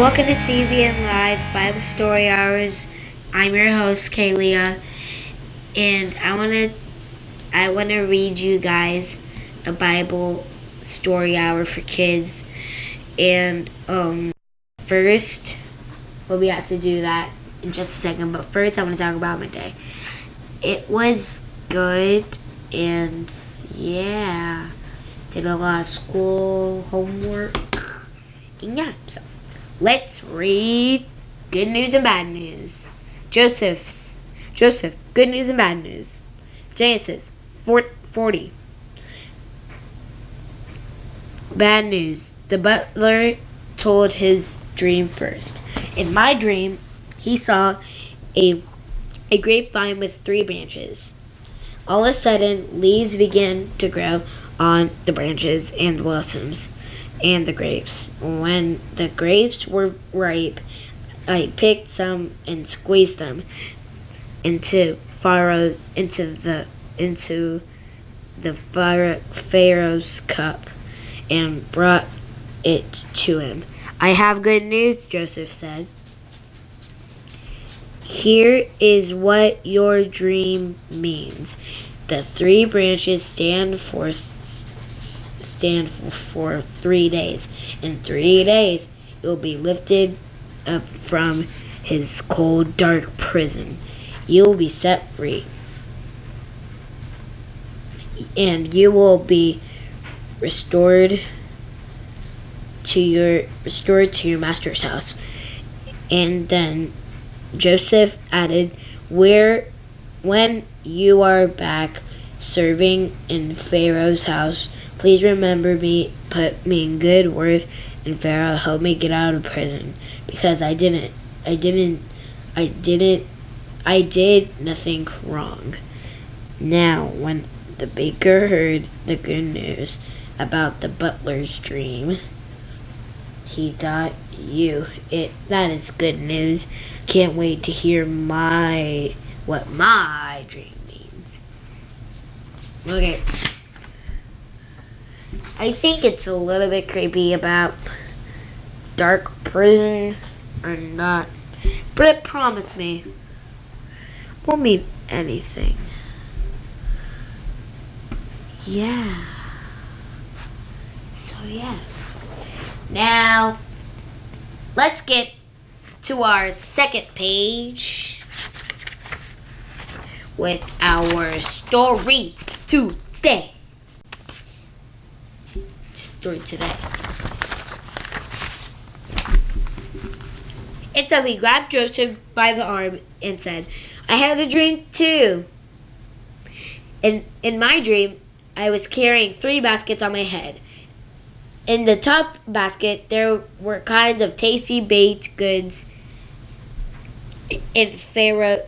Welcome to CBN Live Bible Story Hours. I'm your host, Kaylia, and I wanna read you guys a Bible story hour for kids. And first, we'll be out to do that in just a second. But first, I want to talk about my day. It was good, and yeah, did a lot of school homework. And yeah, so let's read good news and bad news. Joseph, good news and bad news. Genesis 40. Bad news. The butler told his dream first. In my dream, he saw a grapevine with 3 branches. All of a sudden, leaves began to grow on the branches and blossoms and the grapes. When the grapes were ripe, I picked some and squeezed them into Pharaoh's cup and brought it to him. I have good news, Joseph said. Here is what your dream means. The 3 branches stand for 3 days. In 3 days, you'll be lifted up from his cold, dark prison. You'll be set free, and you will be restored to your master's house. And then Joseph added, when you are back serving in Pharaoh's house, please remember me, put me in good words, and Pharaoh help me get out of prison, because I did nothing wrong. Now, when the baker heard the good news about the butler's dream, he thought, that is good news. Can't wait to hear what my dream means. Okay. I think it's a little bit creepy about dark prison or not, but it promised me won't mean anything. Yeah. So yeah. Now, let's get to our second page with our story today. It said we grabbed Joseph by the arm and said, I had a dream too. In my dream, I was carrying 3 baskets on my head. In the top basket, there were kinds of tasty baked goods, and Pharaoh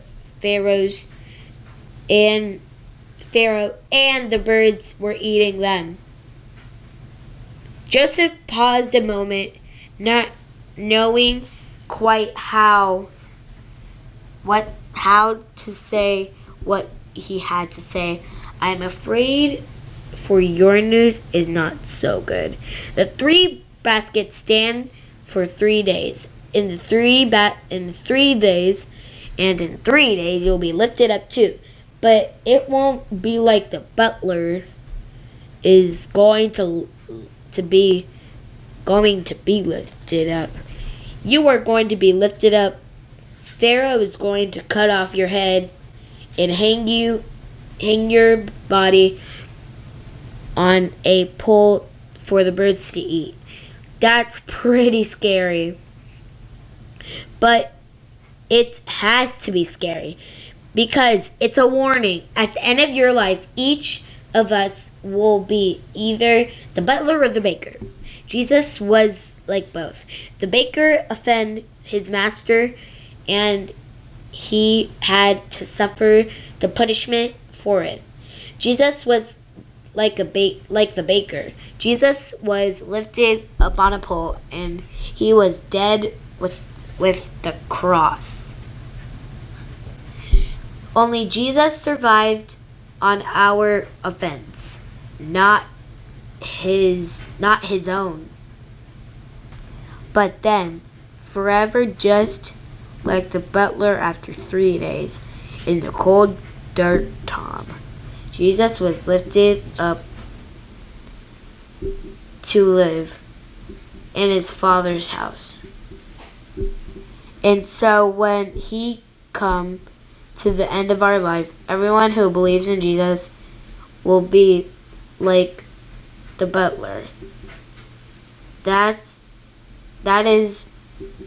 and the birds were eating them. Joseph paused a moment, not knowing quite how to say what he had to say. I'm afraid for your news is not so good. The 3 baskets stand for 3 days. In 3 days, you'll be lifted up too. But it won't be like the butler is going to be lifted up. You are going to be lifted up. Pharaoh is going to cut off your head and hang your body on a pole for the birds to eat. That's pretty scary. But it has to be scary because it's a warning. At the end of your life, each of us will be either the butler or the baker. Jesus was like both. The baker offended his master, and he had to suffer the punishment for it. Jesus was like the baker. Jesus was lifted up on a pole, and he was dead with the cross. Only Jesus survived on our offense, not his own. But then forever, just like the butler after 3 days in the cold dirt tomb. Jesus was lifted up to live in his Father's house. And so when he come to the end of our life, everyone who believes in Jesus will be like the butler. That is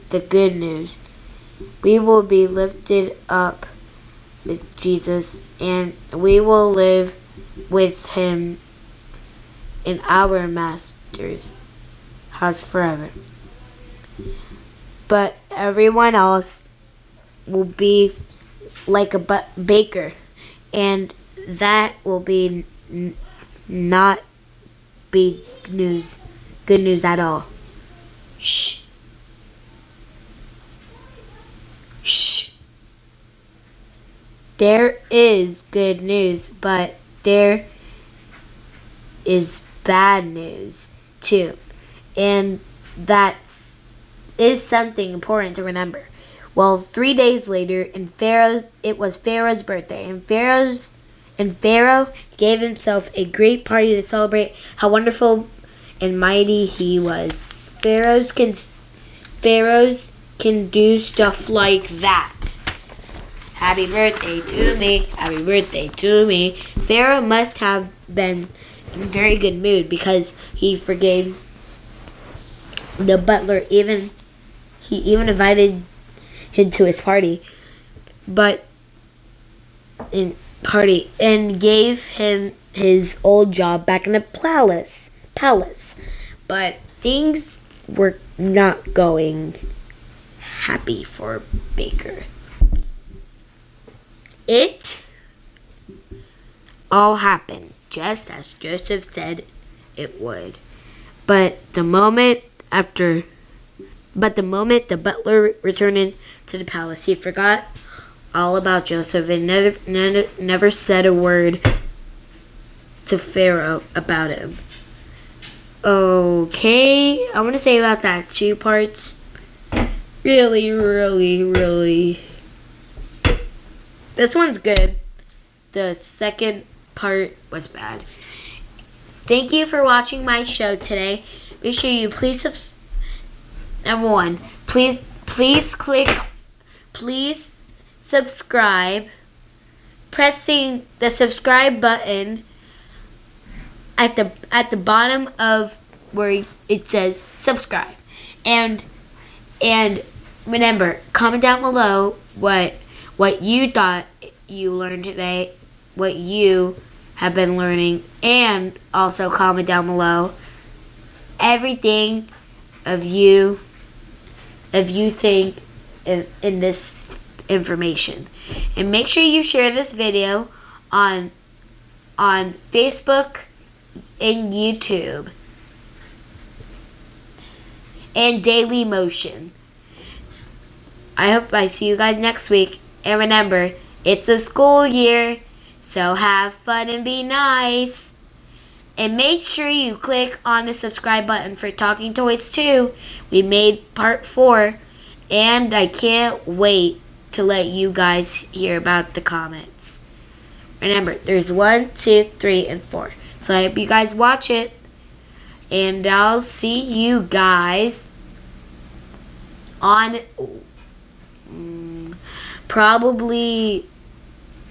the good news. We will be lifted up with Jesus, and we will live with him in our Master's house forever. But everyone else will be like a baker, and that will be not be good news at all. Shh. Shh. There is good news, but there is bad news too. And that is something important to remember. Well, 3 days later, it was Pharaoh's birthday, and Pharaoh gave himself a great party to celebrate how wonderful and mighty he was. Pharaohs can do stuff like that. Happy birthday to me, happy birthday to me. Pharaoh must have been in a very good mood because he forgave the butler. He even invited him to his party, and gave him his old job back in the palace. But things were not going happy for Baker. It all happened just as Joseph said it would. But the moment the butler returned to the palace, he forgot all about Joseph and never said a word to Pharaoh about him. Okay, I want to say about that 2 parts. Really, really, really. This one's good. The second part was bad. Thank you for watching my show today. Make sure you please number 1, please subscribe. Pressing the subscribe button at the bottom of where it says subscribe. And remember, comment down below what you thought you learned today, what you have been learning, and also comment down below everything of you think in this information. And make sure you share this video on Facebook and YouTube and Daily Motion. I hope I see you guys next week. And remember, it's a school year, so have fun and be nice. And make sure you click on the subscribe button for Talking Toys 2. We made part 4, and I can't wait to let you guys hear about the comments. Remember, there's 1, 2, 3, and 4. So I hope you guys watch it, and I'll see you guys on probably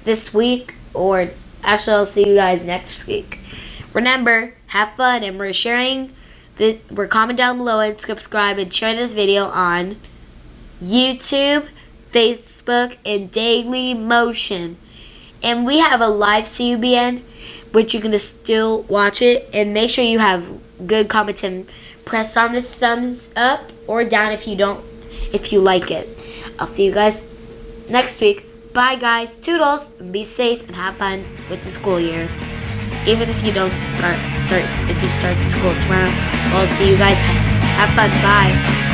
this week, or actually I'll see you guys next week. Remember, have fun, and we're comment down below and subscribe and share this video on YouTube, Facebook, and Daily Motion. And we have a live CUBN, which you can still watch it, and make sure you have good comments and press on the thumbs up or down if you like it. I'll see you guys next week. Bye guys, toodles, and be safe and have fun with the school year. Even if you don't start school tomorrow, I'll see you guys. Have fun. Bye.